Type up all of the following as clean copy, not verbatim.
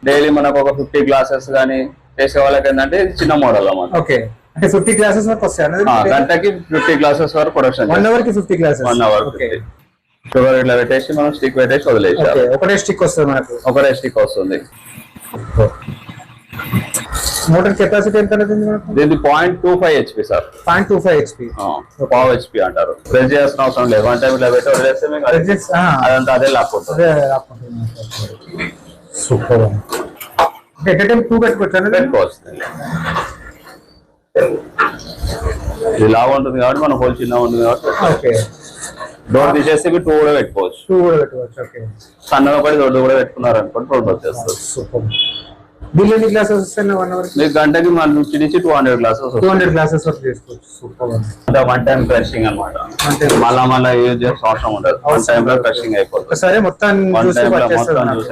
Daily మనకు ఒక 50 glasses గానీ చేసే వాళ్ళకి ఏంటంటే ఇది చిన్న మోడల్ అన్నమాట. ఓకే, అంటే 50 గ్లాసెస్ వరకు వస్తాయి గంటకి 50 గ్లాసెస్ వరకు ప్రొడక్షన్. 1 అవర్ కి 50 గ్లాసెస్. 1 అవర్ షుగర్ ఇట్లా పెట్టేసి మనం స్టిక్ పెట్టేసి వదిలేసాం. ఒకటే స్టిక్ వస్తుంది మనకు. ఒకటే స్టిక్ వస్తుంది. మోటార్ కెపాసిటీ ఎంత ఉంటుంది మనకు? దీనికి 0.25 HP సార్. 0.25 HP. పావు HP అంటారు. ప్రెస్ చేయాల్సిన అవసరం లేదు. వన్ టైం ఇట్లా పెట్టి వదిలేస్తే మీకు అదంతా అదే లాక్కుంటుంది. సూపర్. అంటే టైం 2 పెట్టుకోవచ్చు. ఇది లావు ఉంటుంది కాబట్టి మన హోల్ చిన్న ఉంటుంది కాబట్టి డోర్ తీసేస్తే 2 కూడా పెట్టుకోవచ్చు. సన్నగా పడి దొడ్డు కూడా పెట్టుకున్నారు అనుకోండి 2 వచ్చేస్తుంది. సూపర్. బిల్ ఎన్ని గ్లాసెస్ వస్తాయి 1 అవర్? మీకు గంటకి మన నుంచి 200 గ్లాసెస్ 200 గ్లాసెస్ వరకు చేసుకోవచ్చు. సూపర్. అంటే వన్ టైం క్రషింగ్ అన్నమాట. మళ్ళా యూజ్ చేసే అవసరం ఉండదు. వన్ టైం లో క్రషింగ్ అయిపోతుంది. సరే మొత్తం జ్యూస్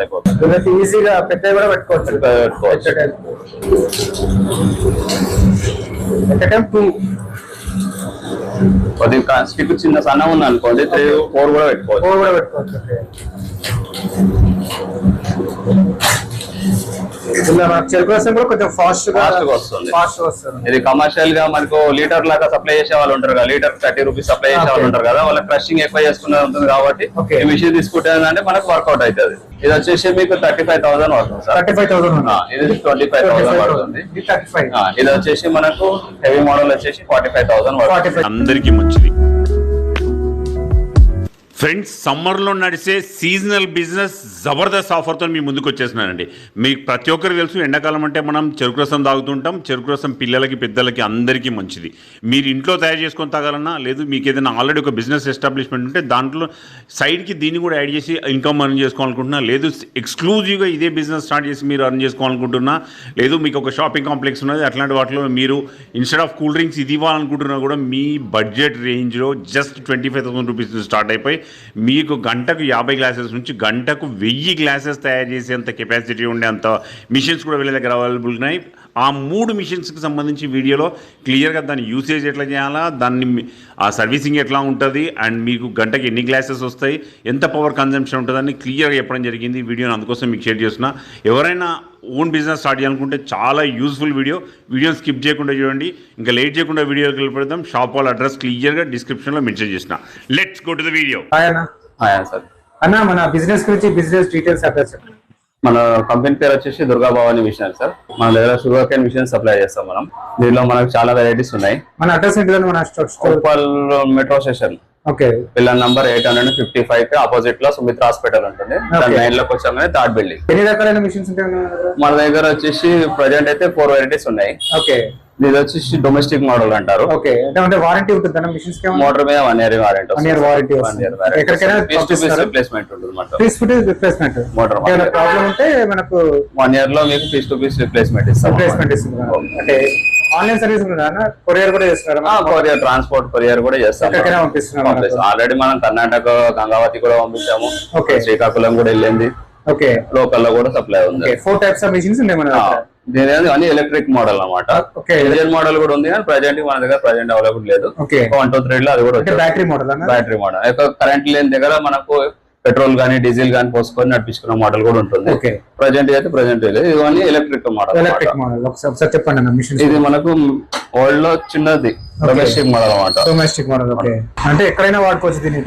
అయిపోతుంది. ఈజీగా పెద్ద కూడా పెట్టుకోవచ్చు. కొద్దిగా స్టిక్ చిన్న సన్న ఉంది అనుకోండి 3, 4 కూడా పెట్టుకోవచ్చు. చెరుకు రసం కూడా కొంచెం ఫాస్ట్ గా వస్తుంది. ఇది కమర్షియల్ గా మనకు లీటర్ లాగా సప్లై చేసే వాళ్ళు ఉంటారు కదా, లీటర్ 30 రూపీస్ సప్లై చేసే వాళ్ళు ఉంటారు కదా, వాళ్ళకి క్రషింగ్ ఎక్కువ చేసుకునే ఉంటుంది కాబట్టి ఈ మిషన్ తీసుకుంటే అంటే మనకు వర్కౌట్ అవుతుంది. ఇది వచ్చేసి మీకు 35,000 పడుతుంది సార్. 35,000. ఇది 25,000 పడుతుంది. ఇది వచ్చేసి మనకు హెవీ మోడల్ వచ్చేసి 45,000 పడుతుంది. అందరికీ మంచిది ఫ్రెండ్స్. సమ్మర్లో నడిచే సీజనల్ బిజినెస్ జబర్దస్త్ ఆఫర్తో మీ ముందుకు వచ్చేసినానండి. మీకు ప్రతి ఒక్కరికి తెలుసు ఎండాకాలం అంటే మనం చెరుకు రసం తాగుతుంటాం. చెరుకు రసం పిల్లలకి పెద్దలకి అందరికీ మంచిది. మీరు ఇంట్లో తయారు చేసుకొని తాగాలన్నా, లేదు మీకు ఏదైనా ఆల్రెడీ ఒక బిజినెస్ ఎస్టాబ్లిష్మెంట్ ఉంటే దాంట్లో సైడ్కి దీన్ని కూడా యాడ్ చేసి ఇన్కమ్ అర్న్ చేసుకోవాలనుకుంటున్నా, లేదు ఎక్స్క్లూజివ్గా ఇదే బిజినెస్ స్టార్ట్ చేసి మీరు అర్న్ చేసుకోవాలనుకుంటున్నా, లేదు మీకు ఒక షాపింగ్ కాంప్లెక్స్ ఉన్నది అట్లాంటి వాటిలో మీరు ఇన్స్టెడ్ ఆఫ్ కూల్ డ్రింక్స్ ఇది ఇవ్వాలనుకుంటున్నా కూడా మీ బడ్జెట్ రేంజ్లో జస్ట్ 25,000 రూపీస్ స్టార్ట్ అయిపోయి మీకు గంటకు 50 గ్లాసెస్ నుంచి గంటకు 1000 గ్లాసెస్ తయారు చేసేంత కెపాసిటీ ఉండే అంత మిషన్స్ కూడా వీళ్ళ దగ్గర అవైలబుల్ ఉన్నాయి. ఆ 3 మిషన్స్కి సంబంధించి వీడియోలో క్లియర్గా దాని యూసేజ్ ఎట్లా చేయాలా, దాన్ని ఆ సర్వీసింగ్ ఎట్లా ఉంటుంది, అండ్ మీకు గంటకి ఎన్ని గ్లాసెస్ వస్తాయి, ఎంత పవర్ కన్జంప్షన్ ఉంటుందని క్లియర్గా చెప్పడం జరిగింది. వీడియోని అందుకోసం మీకు షేర్ చేస్తున్నా. ఎవరైనా ఓన్ బిజినెస్ స్టార్ట్ చేయాలనుకుంటే చాలా యూస్ఫుల్ వీడియోని స్కిప్ చేయకుండా చూడండి. ఇంకా లేట్ చేయకుండా వీడియోకి వెళ్ళిపోతాం. షాప్ వాళ్ళ అడ్రస్ క్లియర్గా డిస్క్రిప్షన్లో మెన్షన్ చేసిన. Let's go to the video. అన్న మన బిజినెస్ గురించి బిజినెస్ డీటెయిల్స్ అడ్రస్. మన కంపెనీ పేరు వచ్చేసి దుర్గా భవాని మిషన్ సార్. మన దగ్గర షుగర్ కేన్ మిషన్ సప్లై చేస్తాం మనం. దీనిలో మనకు చాలా వెరైటీస్ ఉన్నాయి. మన అడ్రస్ ఏంటి? మన మెట్రో స్టేషన్ పిల్లర్ నంబర్ 855 కి ఆపోజిట్ లో సుమిత్ర హాస్పిటల్ ఉంటుంది. దాని లైన్ లోకి వచ్చామని థర్డ్ బిల్డింగ్. ఎన్ని రకాలైన మిషన్స్ ఉంటాయి మన దగ్గర? వచ్చేసి ప్రజెంట్ అయితే 4 వెరైటీస్ ఉన్నాయి. ఇది వచ్చేసి డొమెస్టిక్ మోడల్ అంటారు. వారంటీ ఉంటుంది మిషన్స్ కి? మోటార్ మీద 1 year warranty. 1 year warranty. Replacement ఉంటుంది రిప్లేస్మెంట్. మోటార్ ప్రాబ్లం ఉంటే మనకు 1 year లో మీకు పీస్ టు పీస్ రిప్లేస్మెంట్ ఇస్తాం. అంటే ఆన్లైన్ సర్వీస్ ఉందా? కొరియర్ కూడా చేస్తారా? కొరియర్, ట్రాన్స్పోర్ట్ కొరియర్ కూడా చేస్తాం. ఆల్రెడీ మనం కర్ణాటక గంగావతి కూడా పంపించాము. శ్రీకాకుళం కూడా వెళ్ళింది. లోకల్ లో కూడా సప్లై ఉంది. 4 types ఆఫ్ మిషన్స్ ఉన్నాయి మన దగ్గర. అన్ని ఎలక్ట్రిక్ మోడల్ అన్నమాట. ఇండియన్ మోడల్ కూడా ఉంది కానీ ప్రెజెంట్ మన దగ్గర ప్రెజెంట్ అవైలబుల్ లేదు. 1, 2, 3 లో అది కూడా battery model. Battery model current లేని దగ్గర మనకు పెట్రోల్ గానీ డీజిల్ గానీ పోసుకొని నడిపించుకున్న మోడల్ కూడా ఉంటుంది. ప్రెజెంట్ అయితే ప్రెజెంట్ ఇవన్నీ ఎలక్ట్రిక్ మోడల్. ఒకసారి చెప్పండి. ఇది మనకు వరల్డ్ లో చిన్నది డొమెస్టిక్ మోడల్ అన్నమాట. డొమెస్టిక్ మోడల్ అంటే ఎక్కడైనా వాడుకోవచ్చు దీన్ని.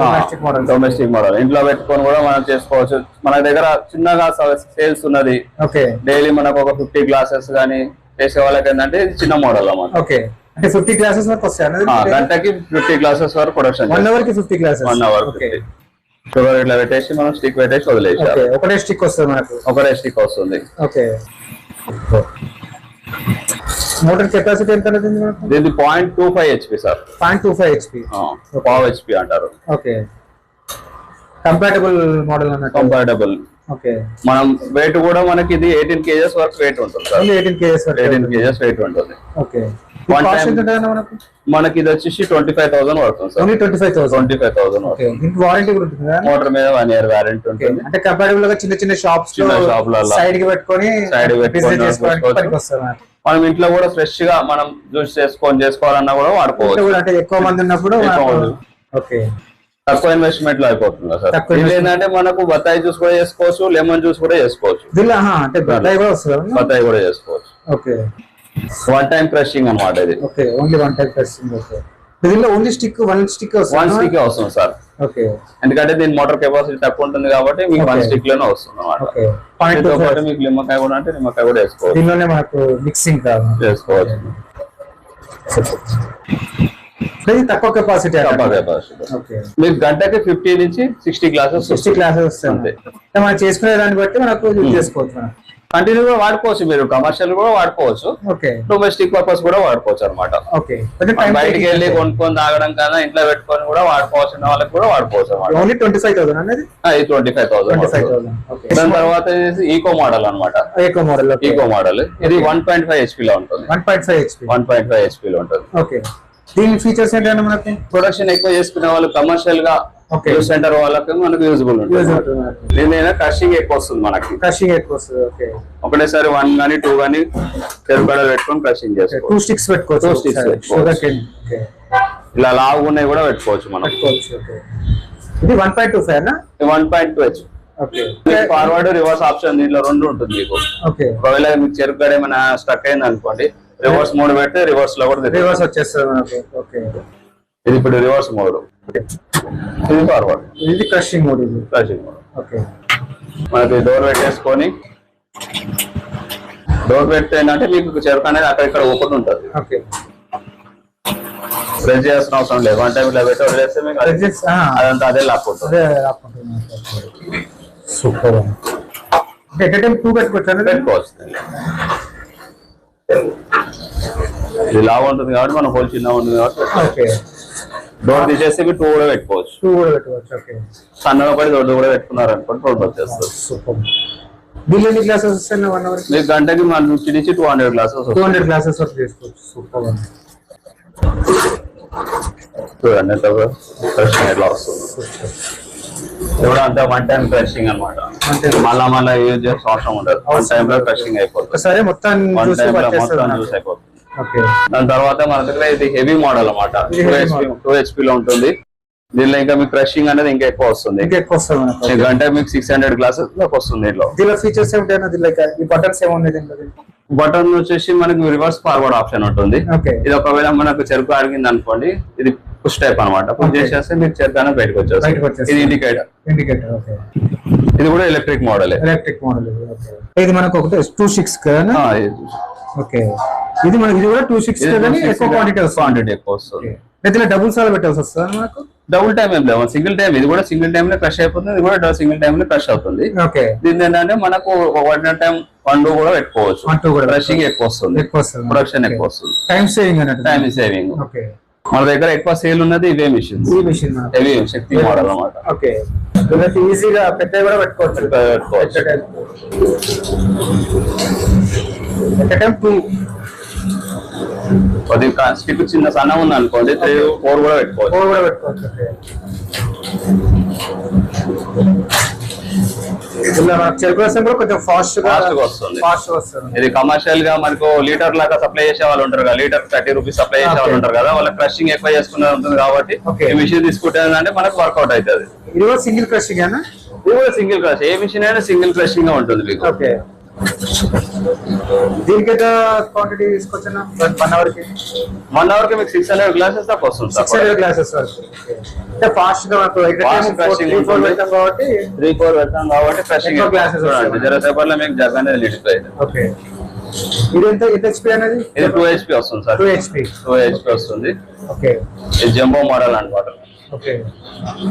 డొమెస్టిక్ మోడల్ ఇంట్లో పెట్టుకొని కూడా మనం చేసుకోవచ్చు. మన దగ్గర చిన్నగా సేల్స్ ఉన్నది. డైలీ మనకు ఒక 50 గ్లాసెస్ గానీ చేసే వాళ్ళకి ఏంటంటే ఇది చిన్న మోడల్ అన్నమాట. అంటే 50 గ్లాసెస్ వరకు వస్తాయి గంటకి 50 గ్లాసెస్ వరకు ప్రొడక్షన్. 1 అవర్ కి 50 గ్లాసెస్. 1 అవర్ షుగర్ ఇట్లా పెట్టేసి మనం స్టిక్ పెట్టేసి వదిలేసాం. ఒకటే స్టిక్ వస్తుంది మనకు. ఒకటే స్టిక్ వస్తుంది. మోటార్ కెపాసిటీ ఎంత ఉంటుంది మనకు? దీనికి 0.25 HP సార్. 0.25 HP. పావు HP అంటారు. కంపాటబుల్ మోడల్ అన్నట్టు. కంపాటబుల్. మనం వెయిట్ కూడా మనకి ఇది 18 kgs వరకు వెయిట్ ఉంటుంది సార్. 18 kgs వెయిట్ ఉంటుంది. మనకి ఇది వచ్చేసి 25,000 పడుతుంది సార్. 25,000 వారంటీ కూడా ఉంటుంది. మోటార్ మీద 1 year వారంటీ ఉంటుంది. అంటే కంపాటబుల్ గా చిన్న షాప్స్ సైడ్ కి పెట్టుకొని మనం ఇంట్లో కూడా ఫ్రెష్ గా మనం జ్యూస్ చేసుకోవాలన్నా కూడా వాడుకోవచ్చు. అంటే ఎక్కువ మంది ఉన్నప్పుడు తక్కువ ఇన్వెస్ట్మెంట్ లో అయిపోతుంది సార్. తక్కువ ఇది ఏంటంటే మనకు బత్తాయి జ్యూస్ కూడా చేసుకోవచ్చు, లెమన్ జ్యూస్ కూడా చేసుకోవచ్చు. అంటే బత్తాయి కూడా వస్తుంది, బత్తాయి కూడా చేసుకోవచ్చు. ఓకే, వన్ టైం క్రషింగ్ అన్నమాట ఇది. Okay, only one time crushing. Okay, దీనిలో ఓన్లీ వన్ స్టిక్ వస్తుంది సార్. ఓకే, ఎందుకంటే దీని మోటార్ కెపాసిటీ తక్కువ ఉంటుంది కాబట్టి మీకు వన్ స్టిక్ లోనే వస్తుంది అన్నమాట. మీకు నిమ్మకాయ కూడా అంటే నిమ్మకాయ కూడా వేసుకోవచ్చు. దీనిలోనే మనకు మిక్సింగ్ చేసుకోవచ్చు. తక్కువ కెపాసిటీ. మీకు గంటకి 50 నుంచి 60 గ్లాసెస్ వస్తుంది. మనం చేసుకునే దాన్ని బట్టి మనకు యూజ్ చేసుకోవచ్చు. కంటిన్యూగా వాడుకోవచ్చు, మీరు కమర్షియల్ కూడా వాడుకోవచ్చు, డొమెస్టిక్ పర్పస్ కూడా వాడుకోవచ్చు అనమాట. బయటికి వెళ్ళి కొనుక్కొని తాగడం కన్నా ఇంట్లో పెట్టుకొని కూడా వాడుకోవాల్సిన వాళ్ళకి కూడా వాడుకోవచ్చు అనమాట. ఓన్లీ 25,000 అనేది 25,000. దాని తర్వాత ఈకో మోడల్ అనమాట. ఈకో మోడల్ ఇది 1.5 HP లో ఉంటుంది. 1.5 HP లో ఉంటుంది. ఓకే, దీని ఫీచర్స్ ఏంటంటే మనకి ప్రొడక్షన్ ఎక్కువ చేసుకునే వాళ్ళు కమర్షియల్ గా సెంటర్ వాళ్ళకి మనకు యూజ్ఫుల్ ఉంటుంది. దీనిలో క్రషింగ్ ఎక్కువ వస్తుంది మనకి. ఒకటేసారి 1 గానీ 2 గానీ చెరుగడలు పెట్టుకొని క్రషింగ్ చేసుకోవచ్చు. 2 స్టిక్స్ పెట్టుకోవచ్చు. ఇలా లావు ఉన్నాయి కూడా పెట్టుకోవచ్చు మనం. ఇది 1.25 1.2 HP. ఫార్వర్డ్ రివర్స్ ఆప్షన్ దీనిలో 2 ఉంటుంది మీకు. ఒకవేళ మీకు చెరుగడ ఏమైనా స్టక్ అయింది అనుకోండి, రివర్స్ మోడ్ పెడితే రివర్స్ లో కూడా రివర్స్ వచ్చేస్తుంది. ఇది ఇప్పుడు రివర్స్ మోడ్, ఇది ఫార్వర్డ్, ఇది క్రషింగ్ మోడ్. మనకి డోర్ పెట్టేసుకొని డోర్ పెడితే ఏంటంటే మీకు చెరుకు అనేది అక్కడిక్కడ ఓపెన్ ఉంటుంది. ప్రెస్ చేయాల్సిన అవసరం లేదు. 1 టైం ఇలా పెట్టి వదిలేస్తే మీకు అదంతా అదే లాక్కుంటుంది. సూపర్. పెట్టుకోవచ్చు. ఇది లావు ఉంటుంది కాబట్టి మన హోల్ చిన్నగా ఉంటుంది కాబట్టి డోర్ తీసేస్తే 2 కూడా పెట్టుకోవచ్చు. సన్నగా పడి దొడ్డు కూడా పెట్టుకున్నారు అనుకోండి, 2 వచ్చేస్తుంది. దీనిలో గ్లాసెస్ వస్తాయి 1 అవర్ మీకు గంటకి మన 50 నుంచి 200 గ్లాసెస్ వరకు చేసుకోవచ్చు. సూపర్. చూడండి ఎంత క్రషింగ్ ఎట్లా వస్తుంది. కూడా అంతా 1 టైం క్రషింగ్ అనమాట. మళ్ళా యూజ్ చేసిన అవసరం ఉండదు. 1 టైం లో క్రషింగ్ అయిపోతుంది. సరే, మొత్తం జ్యూస్ అయిపోతుంది. దాని తర్వాత మన దగ్గర ఇది హెవీ మోడల్ అనమాట. 2 HP లో ఉంటుంది. దీనిలో ఇంకా మీకు క్రషింగ్ అనేది ఇంకా ఎక్కువ వస్తుంది. గంట మీకు 600 గ్లాసెస్ దాకా వస్తుంది. దీనిలో ఫీచర్స్ బటన్ వచ్చేసి మనకి రివర్స్ ఫార్వర్డ్ ఆప్షన్ ఉంటుంది. ఇది ఒకవేళ మనకు చెరుకు అడిగింది అనుకోండి, ఇది పుష్ టైప్ అనమాట. పుష్ చేసేస్తే మీకు చెరుకు అనేది బయటకు వచ్చేస్తుంది. ఇది ఇండికేటర్. ఇది కూడా ఎలక్ట్రిక్ మోడల్. ఇది మనకు ఒకటి 2.6 కదా. ఓకే, ఇది కూడా 2.6 కానీ ఎక్కువ క్వాంటిటీ ఎక్కువ వస్తుంది. అయితే డబుల్ సార్లు పెట్టాల్సి వస్తుంది మనకు. డబుల్ టైం ఏం లేదు, సింగిల్ టైం. ఇది కూడా సింగిల్ టైం లో క్రష్ అయిపోతుంది, ఇది కూడా సింగిల్ టైం లో క్రష్ అవుతుంది. దీని ఏంటంటే మనకు 1 టైం 1 కూడా పెట్టుకోవచ్చు. క్రషింగ్ ఎక్కువ వస్తుంది, ప్రొడక్షన్ ఎక్కువ వస్తుంది. Time saving. మన దగ్గర ఎక్కువ సేల్ ఉన్నది ఇవే మిషన్స్. హెవీ శక్తి మోడల్ అన్నమాట. ఈజీగా పెద్దవి కూడా పెట్టుకోవచ్చు. స్టిక్ చిన్న సన్న ఉంది అనుకోండి, 4 కూడా పెట్టుకోవచ్చు. చెరుకు రసం కూడా కొంచెం ఫాస్ట్ గా వస్తుంది. ఇది కమర్షియల్ గా మనకు లీటర్ లాగా సప్లై చేసే వాళ్ళు ఉంటారు కదా, లీటర్ 30 రూపీస్ సప్లై చేసే వాళ్ళు ఉంటారు కదా, వాళ్ళ క్రషింగ్ ఎక్కువ చేసుకునే ఉంటుంది కాబట్టి ఈ మిషన్ తీసుకుంటే మనకు వర్కౌట్ అవుతుంది. ఇది కూడా సింగిల్ క్రషింగ్ అయినా, ఇది కూడా సింగిల్ క్రష్. ఏ మిషన్ అయినా సింగిల్ క్రషింగ్ గా ఉంటుంది మీకు. దీనికి క్వాంటిటీ తీసుకొచ్చిన 1 అవర్ కి మీకు 600 గ్లాసెస్ దాకా వస్తుంది. 600 గ్లాసెస్ వరకు. ఫాస్ట్ గా మనకు 3-4 పెడతాం కాబట్టి క్రషింగ్ గ్లాసెస్ జరసేపట్లో మీకు జగ్ అనేది లిటిల్ అయితే. ఓకే, ఇది ఎంత HP అనేది? ఇది 2 HP వస్తుంది సార్. 2 HP వస్తుంది. ఓకే, ఇది జంబో మోడల్ అన్నమాట. Okay,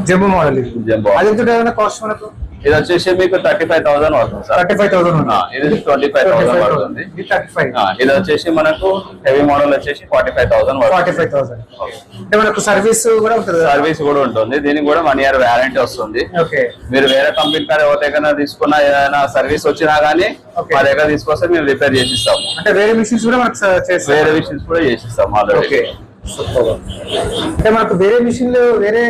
jumbo model. ఇది జంబో. అది ఎంత ఏమైనా కాస్ట్ మనకు? ఇది వచ్చేసి మీకు 35,000 వస్తుంది సార్. 35,000. ఇది 25,000 పడుతుంది. ఇది వచ్చేసి మనకు హెవీ మోడల్ వచ్చేసి 45,000. 45,000. అంటే మనకు సర్వీస్ కూడా ఉంటుంది. సర్వీస్ కూడా ఉంటుంది. దీనికి కూడా 1 year వ్యారంటీ వస్తుంది. మీరు వేరే కంపెనీ కార్ ఎవరి దగ్గర తీసుకున్నా ఏదైనా సర్వీస్ వచ్చినా గానీ మా దగ్గర తీసుకొస్తే మేము రిపేర్ చేసిస్తాము. అంటే వేరే మిషన్స్ కూడా మనకు చేసిస్తాము ఆల్రెడీ. అంటే మనకు వేరే మిషన్లు వేరే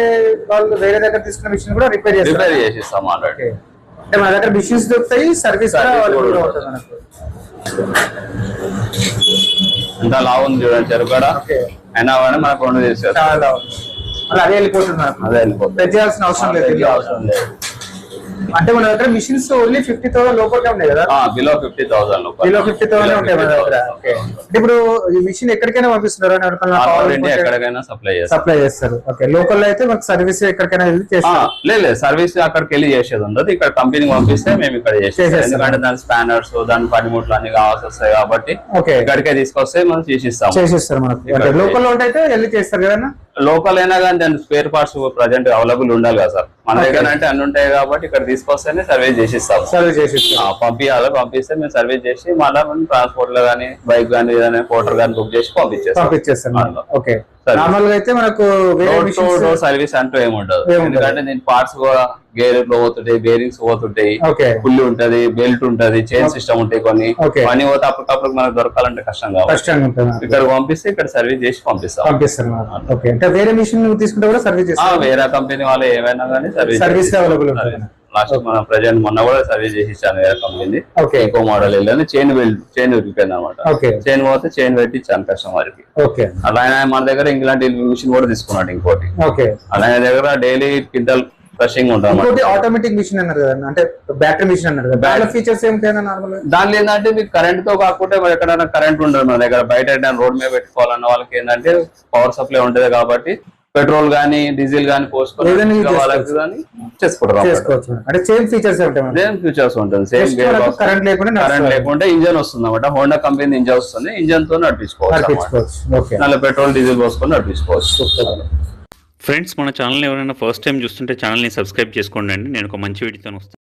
వాళ్ళు వేరే దగ్గర తీసుకున్న మిషన్ కూడా రిపేర్ చేసిస్తాం ఆల్రెడీ. అంటే మన దగ్గర మిషన్స్ దొరుకుతాయి, సర్వీస్ ఇంత లావు ఉంది చూడండి చెరుకడ. అయినా కానీ మనకు 2 చేస్తారు. మళ్ళీ అదే వెళ్ళిపోతుంది మనకు. అదే వెళ్ళిపోతుంది. పెద్ద చేయాల్సిన అవసరం లేదు. అవసరం లేదు. అంటే మన దగ్గర మిషన్స్ ఓన్లీ 50,000 లోపలే ఉన్నాయి కదా? బిలో 50,000 బిలో 50,000 ఉంటాయి మన దగ్గర. ఓకే. అంటే ఇప్పుడు ఈ మిషన్ ఎక్కడికైనా పంపిస్తున్నారు అని ఎక్కడికైనా సప్లై చేస్తారు. ఓకే. లోకల్ అయితే మాకు సర్వీస్ ఎక్కడికైనా వెళ్ళి చేస్తాం. లేదు సర్వీస్ అక్కడికి వెళ్ళి చేసేది ఉండదు, ఇక్కడ కంపెనీకి పంపిస్తే మేము ఇక్కడ చేసేస్తాం. ఎందుకంటే దాని స్పానర్స్ దాని పనిముట్లు అన్ని కావాల్సి వస్తాయి కాబట్టి ఇక్కడికే తీసుకొస్తే మనం చేసిస్తారు మనకు. లోకల్ లో అయితే వెళ్ళి చేస్తారు కదా? లోకల్ అయినా కానీ దాని స్పేర్ పార్ట్స్ ప్రజెంట్ అవైలబుల్ ఉండాలి కదా సార్. మన దగ్గర అంటే అన్ని ఉంటాయి కాబట్టి ఇక్కడ తీసుకొస్తేనే సర్వీస్ చేసిస్తాం. పంపిస్తే మేము సర్వీస్ చేసి మళ్ళీ మనం ట్రాన్స్పోర్ట్ లో కానీ బైక్ కానీ ఏదైనా పోటర్ కానీ బుక్ చేసి పంపించేస్తాం. ఓకే. నార్మల్ గా అయితే మనకు సర్వీస్ అంటూ ఏముండదు, ఎందుకంటే దీని పార్ట్స్ కూడా గేర్ లో పోతుంటాయి, బేరింగ్స్ పోతుంటాయి, పుల్లి ఉంటది, బెల్ట్ ఉంటది, చైన్ సిస్టమ్ ఉంటాయి. కొన్ని పని పోతే అప్పటికప్పుడు మనకు దొరకాలంటే కష్టం కాబట్టి ఇక్కడ పంపిస్తే ఇక్కడ సర్వీస్ చేసి పంపిస్తాం. వేరే మిషన్ తీసుకుంటే కూడా సర్వీస్ వేరే కంపెనీ వాళ్ళు ఏమైనా కానీ సర్వీస్ అవైలబుల్ ఉంటుంది. లాస్ట్ మన ప్రజెంట్ మొన్న కూడా సర్వీస్ చేసి ఇచ్చాను వేరే కంపెనీ. ఇంకో మోడల్ వెళ్ళాను, చైన్ విరిగిపోయింది అనమాట. చైన్ పోతే చైన్ పెట్టి ఇచ్చాను కస్టమర్ కి. అలానే మన దగ్గర ఇంగ్లాండ్ మిషన్ కూడా తీసుకున్నాడు ఇంకోటి. అలానే దగ్గర డైలీ క్వింటల్ క్రషింగ్ ఉంటుంది. ఆటోమేటిక్ మిషన్ అన్నారు కదా, అంటే బ్యాటరీ మిషన్ అన్నారు కదా, దాని ఫీచర్స్ ఏమిటైనా నార్మల్ దానిలో ఏంటంటే మీకు కరెంట్ తో కాకుండా మరి ఎక్కడైనా కరెంట్ ఉండదు మన దగ్గర. బయట రోడ్ మీద పెట్టుకోవాలన్న వాళ్ళకి ఏంటంటే పవర్ సప్లై ఉంటది కాబట్టి పెట్రోల్ గానీ డీజిల్ గానీ పోసుకొని చేసుకోవచ్చు. అంటే సేమ్ ఫీచర్స్ ఉంటుంది. సేమ్ కరెంట్ లేకుండా ఇంజన్ వస్తుంది అన్నమాట. హోండా కంపెనీ ఇంజన్ వస్తుంది, ఇంజన్ తో నడిపించుకోవచ్చు. మళ్ళీ పెట్రోల్ డీజిల్ పోసుకొని నడిపించుకోవచ్చు. ఫ్రెండ్స్, మన ఛానల్ ఎవరైనా ఫస్ట్ టైం చూస్తుంటే ఛానల్ని సబ్స్క్రైబ్ చేసుకోండి అండి. నేను ఒక మంచి వీడియోతో వస్తాను.